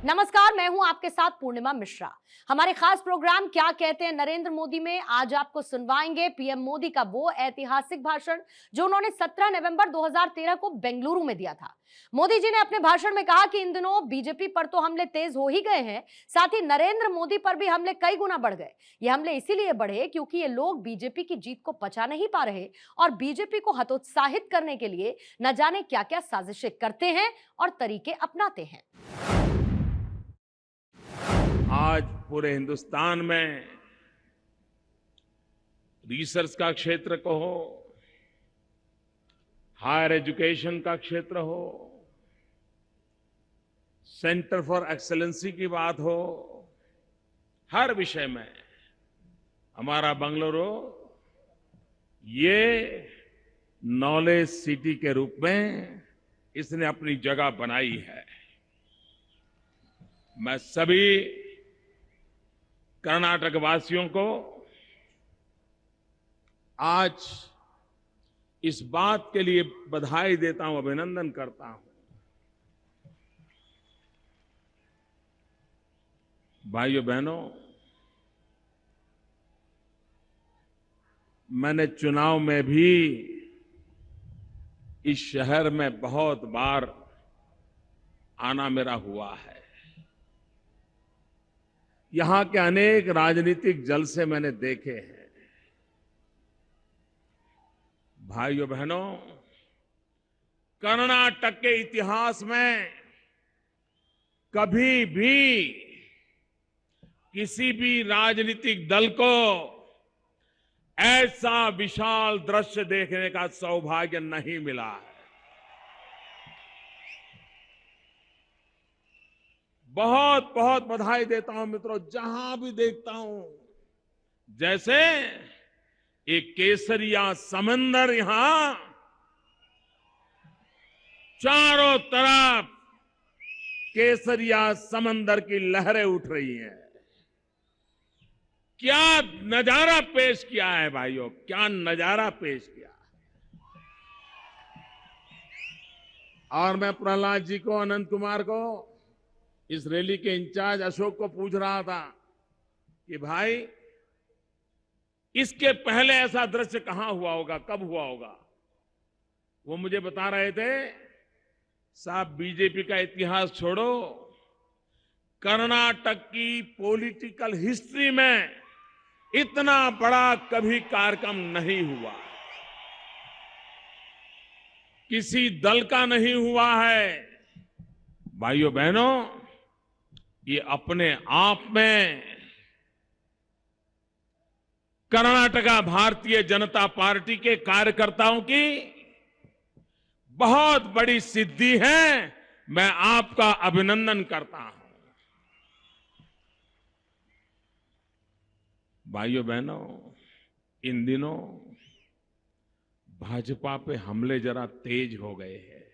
नमस्कार, मैं हूं आपके साथ पूर्णिमा मिश्रा। हमारे खास प्रोग्राम क्या कहते हैं नरेंद्र मोदी में आज आपको सुनवाएंगे पीएम मोदी का वो ऐतिहासिक भाषण जो उन्होंने 17 नवंबर 2013 को बेंगलुरु में दिया था। मोदी जी ने अपने भाषण में कहा कि इन दिनों बीजेपी पर तो हमले तेज हो ही गए हैं, साथ ही नरेंद्र मोदी पर भी हमले कई गुना बढ़ गए। ये हमले इसीलिए बढ़े क्योंकि ये लोग बीजेपी की जीत को पचा नहीं पा रहे और बीजेपी को हतोत्साहित करने के लिए न जाने क्या क्या साजिशें करते हैं और तरीके अपनाते हैं। आज पूरे हिंदुस्तान में रिसर्च का क्षेत्र को हो, हायर एजुकेशन का क्षेत्र हो, सेंटर फॉर एक्सेलेंसी की बात हो, हर विषय में हमारा बंगलुरु ये नॉलेज सिटी के रूप में इसने अपनी जगह बनाई है। मैं सभी कर्नाटक वासियों को आज इस बात के लिए बधाई देता हूं, अभिनंदन करता हूं। भाइयों बहनों, मैंने चुनाव में भी इस शहर में बहुत बार आना मेरा हुआ है। यहां के अनेक राजनीतिक जलसे मैंने देखे हैं। भाइयों बहनों, कर्नाटक के इतिहास में कभी भी किसी भी राजनीतिक दल को ऐसा विशाल दृश्य देखने का सौभाग्य नहीं मिला है। बहुत बहुत बधाई देता हूं मित्रों, जहां भी देखता हूं जैसे एक केसरिया समंदर यहां चारों तरफ केसरिया समंदर की लहरें उठ रही हैं। क्या नजारा पेश किया है भाइयों, क्या नजारा पेश किया है। और मैं प्रहलाद जी को, अनंत कुमार को, इस रैली के इंचार्ज अशोक को पूछ रहा था कि भाई इसके पहले ऐसा दृश्य कहां हुआ होगा, कब हुआ होगा। वो मुझे बता रहे थे, साहब बीजेपी का इतिहास छोड़ो, कर्नाटक की पॉलिटिकल हिस्ट्री में इतना बड़ा कभी कार्यक्रम नहीं हुआ, किसी दल का नहीं हुआ है। भाइयों बहनों, ये अपने आप में कर्नाटका भारतीय जनता पार्टी के कार्यकर्ताओं की बहुत बड़ी सिद्धि है। मैं आपका अभिनंदन करता हूं। भाइयों बहनों, इन दिनों भाजपा पे हमले जरा तेज हो गए हैं।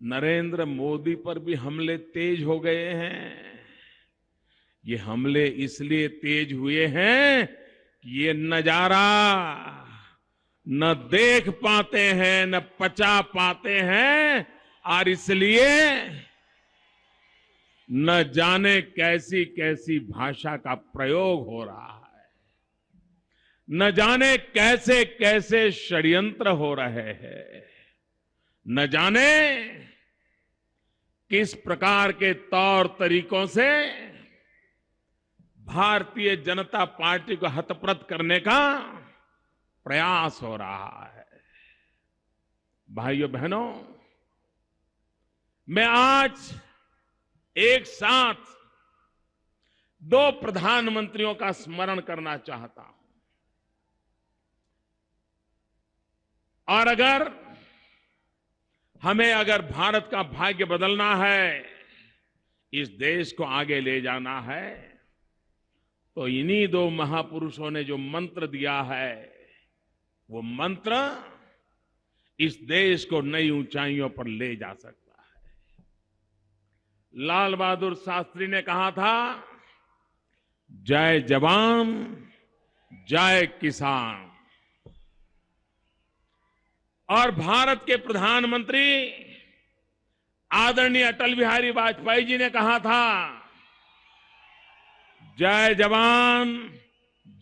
नरेंद्र मोदी पर भी हमले तेज हो गए हैं। ये हमले इसलिए तेज हुए हैं कि ये नजारा न देख पाते हैं, न पचा पाते हैं, और इसलिए न जाने कैसी कैसी भाषा का प्रयोग हो रहा है, न जाने कैसे कैसे षड्यंत्र हो रहे हैं, न जाने किस प्रकार के तौर तरीकों से भारतीय जनता पार्टी को हतप्रत करने का प्रयास हो रहा है। भाइयों बहनों, मैं आज एक साथ दो प्रधानमंत्रियों का स्मरण करना चाहता हूं। और अगर भारत का भाग्य बदलना है, इस देश को आगे ले जाना है, तो इन्हीं दो महापुरुषों ने जो मंत्र दिया है, वो मंत्र इस देश को नई ऊंचाइयों पर ले जा सकता है। लाल बहादुर शास्त्री ने कहा था, जय जवान जय किसान। और भारत के प्रधानमंत्री आदरणीय अटल बिहारी वाजपेयी जी ने कहा था, जय जवान,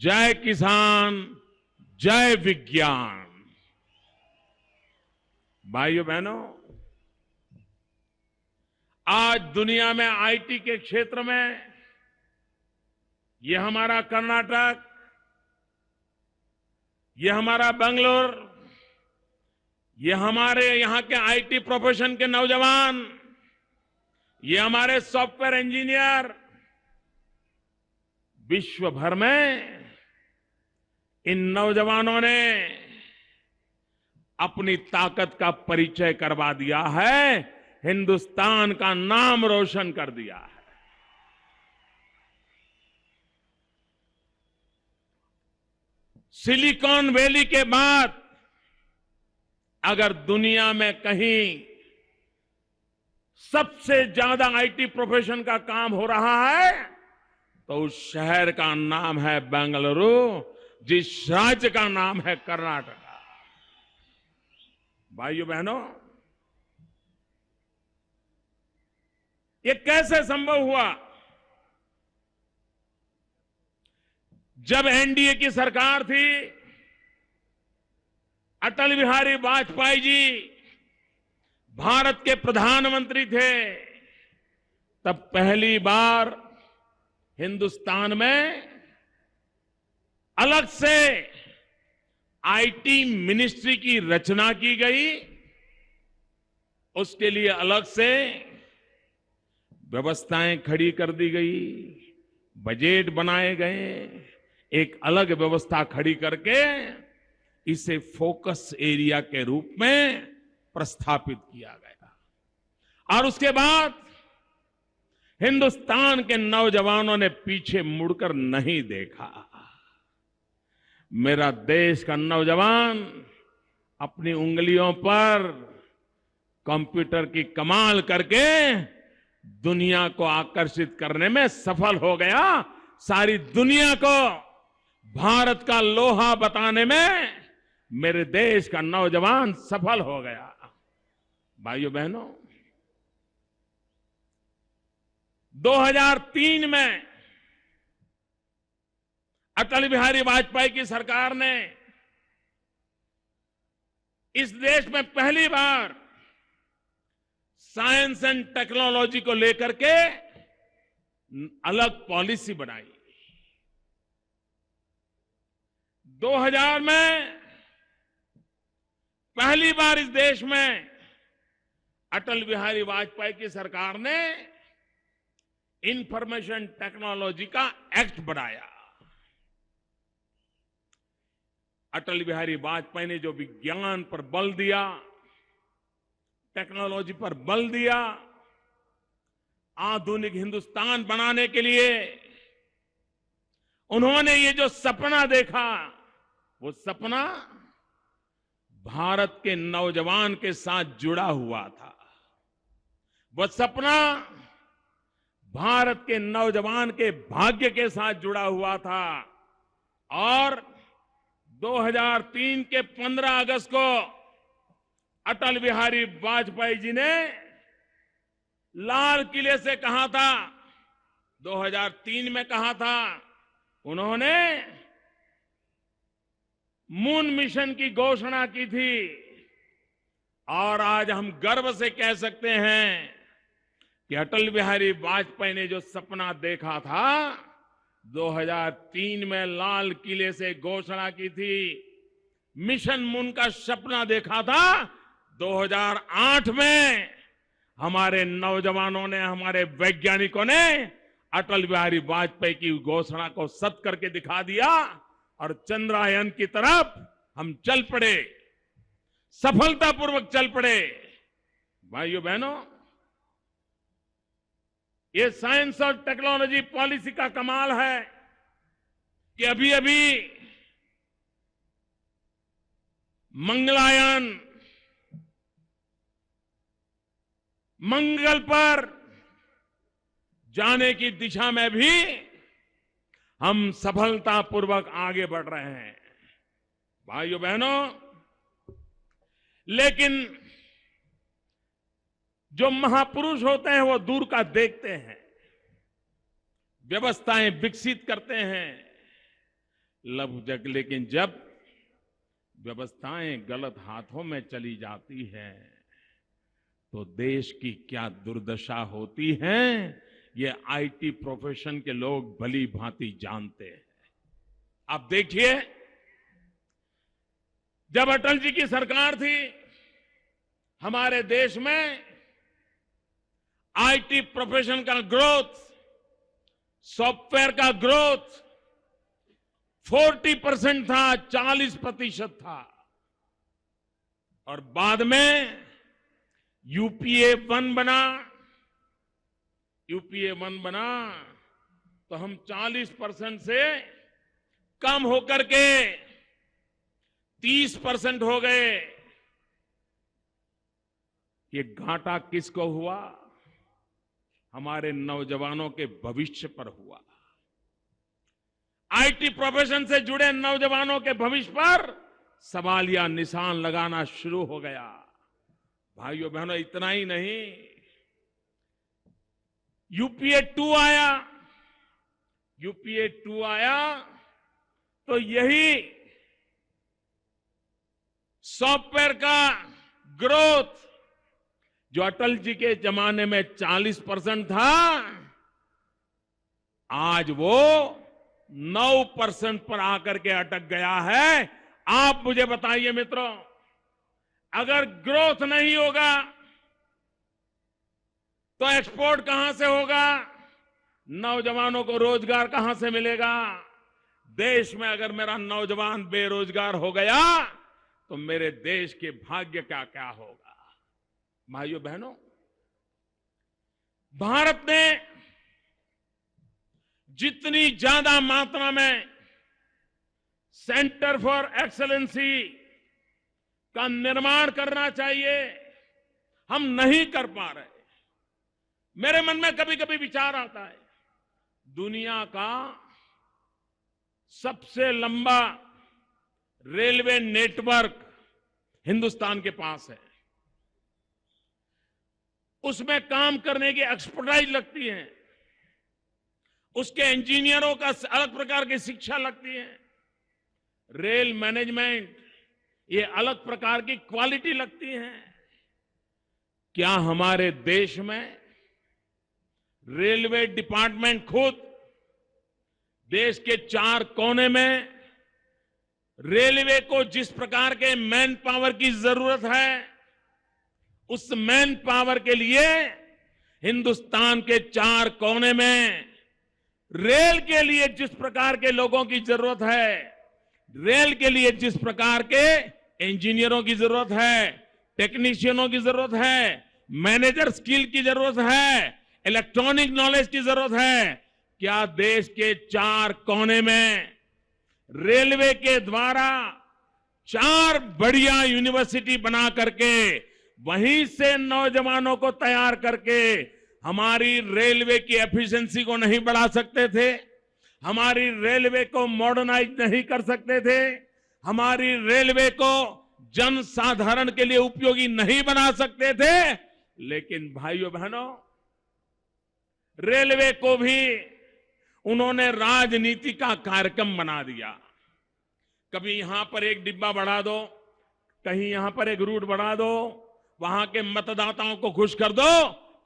जय किसान, जय विज्ञान। भाइयों बहनों, आज दुनिया में आईटी के क्षेत्र में ये हमारा कर्नाटक, ये हमारा बेंगलोर, ये हमारे यहां के आईटी प्रोफेशन के नौजवान, ये हमारे सॉफ्टवेयर इंजीनियर विश्व भर में इन नौजवानों ने अपनी ताकत का परिचय करवा दिया है, हिंदुस्तान का नाम रोशन कर दिया है। सिलिकॉन वैली के बाद अगर दुनिया में कहीं सबसे ज्यादा आईटी प्रोफेशन का काम हो रहा है तो उस शहर का नाम है बेंगलुरु, जिस राज्य का नाम है कर्नाटका। भाइयों बहनों, ये कैसे संभव हुआ? जब एनडीए की सरकार थी, अटल बिहारी वाजपेयी जी भारत के प्रधानमंत्री थे, तब पहली बार हिंदुस्तान में अलग से आईटी मिनिस्ट्री की रचना की गई। उसके लिए अलग से व्यवस्थाएं खड़ी कर दी गई, बजट बनाए गए, एक अलग व्यवस्था खड़ी करके इसे फोकस एरिया के रूप में प्रस्थापित किया गया। और उसके बाद हिंदुस्तान के नौजवानों ने पीछे मुड़कर नहीं देखा। मेरा देश का नौजवान अपनी उंगलियों पर कंप्यूटर की कमाल करके दुनिया को आकर्षित करने में सफल हो गया। सारी दुनिया को भारत का लोहा बताने में मेरे देश का नौजवान सफल हो गया। भाइयों बहनों, 2003 में अटल बिहारी वाजपेयी की सरकार ने इस देश में पहली बार साइंस एंड टेक्नोलॉजी को लेकर के अलग पॉलिसी बनाई। 2000 में पहली बार इस देश में अटल बिहारी वाजपेयी की सरकार ने इंफॉर्मेशन टेक्नोलॉजी का एक्ट बनाया। अटल बिहारी वाजपेयी ने जो विज्ञान पर बल दिया, टेक्नोलॉजी पर बल दिया, आधुनिक हिंदुस्तान बनाने के लिए उन्होंने ये जो सपना देखा, वो सपना भारत के नौजवान के साथ जुड़ा हुआ था। वो सपना भारत के नौजवान के भाग्य के साथ जुड़ा हुआ था। और 2003 के 15 अगस्त को अटल बिहारी वाजपेयी जी ने लाल किले से कहा था, 2003 में कहा था, उन्होंने मून मिशन की घोषणा की थी। और आज हम गर्व से कह सकते हैं कि अटल बिहारी वाजपेयी ने जो सपना देखा था, 2003 में लाल किले से घोषणा की थी, मिशन मून का सपना देखा था, 2008 में हमारे नौजवानों ने, हमारे वैज्ञानिकों ने अटल बिहारी वाजपेयी की घोषणा को सत्य करके दिखा दिया और चंद्रयान की तरफ हम चल पड़े, सफलतापूर्वक चल पड़े। भाइयों बहनों, ये साइंस और टेक्नोलॉजी पॉलिसी का कमाल है कि अभी अभी मंगलयान मंगल पर जाने की दिशा में भी हम सफलतापूर्वक आगे बढ़ रहे हैं। भाइयों बहनों, लेकिन जो महापुरुष होते हैं वो दूर का देखते हैं, व्यवस्थाएं विकसित करते हैं, लेकिन जब व्यवस्थाएं गलत हाथों में चली जाती हैं तो देश की क्या दुर्दशा होती है, ये आईटी प्रोफेशन के लोग भली भांति जानते हैं। आप देखिए, जब अटल जी की सरकार थी, हमारे देश में आईटी प्रोफेशन का ग्रोथ, सॉफ्टवेयर का ग्रोथ 40% था, 40% था। और बाद में यूपीए 1 बना तो हम 40% से कम होकर के 30% हो गए। ये घाटा किसको हुआ? हमारे नौजवानों के भविष्य पर हुआ। आईटी प्रोफेशन से जुड़े नौजवानों के भविष्य पर सवालिया निशान लगाना शुरू हो गया। भाइयों बहनों, इतना ही नहीं, यूपीए 2 आया तो यही सॉफ्टवेयर का ग्रोथ जो अटल जी के जमाने में 40% था, आज वो 9% पर आकर के अटक गया है। आप मुझे बताइए मित्रों, अगर ग्रोथ नहीं होगा तो एक्सपोर्ट कहां से होगा? नौजवानों को रोजगार कहां से मिलेगा? देश में अगर मेरा नौजवान बेरोजगार हो गया तो मेरे देश के भाग्य का क्या होगा? भाइयों बहनों, भारत ने जितनी ज्यादा मात्रा में सेंटर फॉर एक्सेलेंसी का निर्माण करना चाहिए, हम नहीं कर पा रहे। मेरे मन में कभी कभी विचार आता है, दुनिया का सबसे लंबा रेलवे नेटवर्क हिंदुस्तान के पास है। उसमें काम करने की एक्सपर्टाइज लगती है, उसके इंजीनियरों का अलग प्रकार की शिक्षा लगती है, रेल मैनेजमेंट ये अलग प्रकार की क्वालिटी लगती है। क्या हमारे देश में रेलवे डिपार्टमेंट खुद देश के 4 कोने में रेलवे को जिस प्रकार के मैन पावर की जरूरत है, उस मैन पावर के लिए हिंदुस्तान के 4 कोने में रेल के लिए जिस प्रकार के लोगों की जरूरत है, रेल के लिए जिस प्रकार के इंजीनियरों की जरूरत है, टेक्नीशियनों की जरूरत है, मैनेजर स्किल की जरूरत है, इलेक्ट्रॉनिक नॉलेज की जरूरत है, क्या देश के 4 कोने में रेलवे के द्वारा 4 बढ़िया यूनिवर्सिटी बना करके वहीं से नौजवानों को तैयार करके हमारी रेलवे की एफिशिएंसी को नहीं बढ़ा सकते थे? हमारी रेलवे को मॉडर्नाइज नहीं कर सकते थे? हमारी रेलवे को जन साधारण के लिए उपयोगी नहीं बना सकते थे? लेकिन भाइयों बहनों, रेलवे को भी उन्होंने राजनीति का कार्यक्रम बना दिया। कभी यहां पर एक डिब्बा बढ़ा दो, कहीं यहां पर एक रूट बढ़ा दो, वहां के मतदाताओं को खुश कर दो,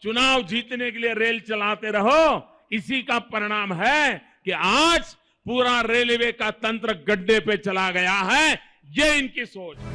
चुनाव जीतने के लिए रेल चलाते रहो। इसी का परिणाम है कि आज पूरा रेलवे का तंत्र गड्ढे पे चला गया है। ये इनकी सोच है।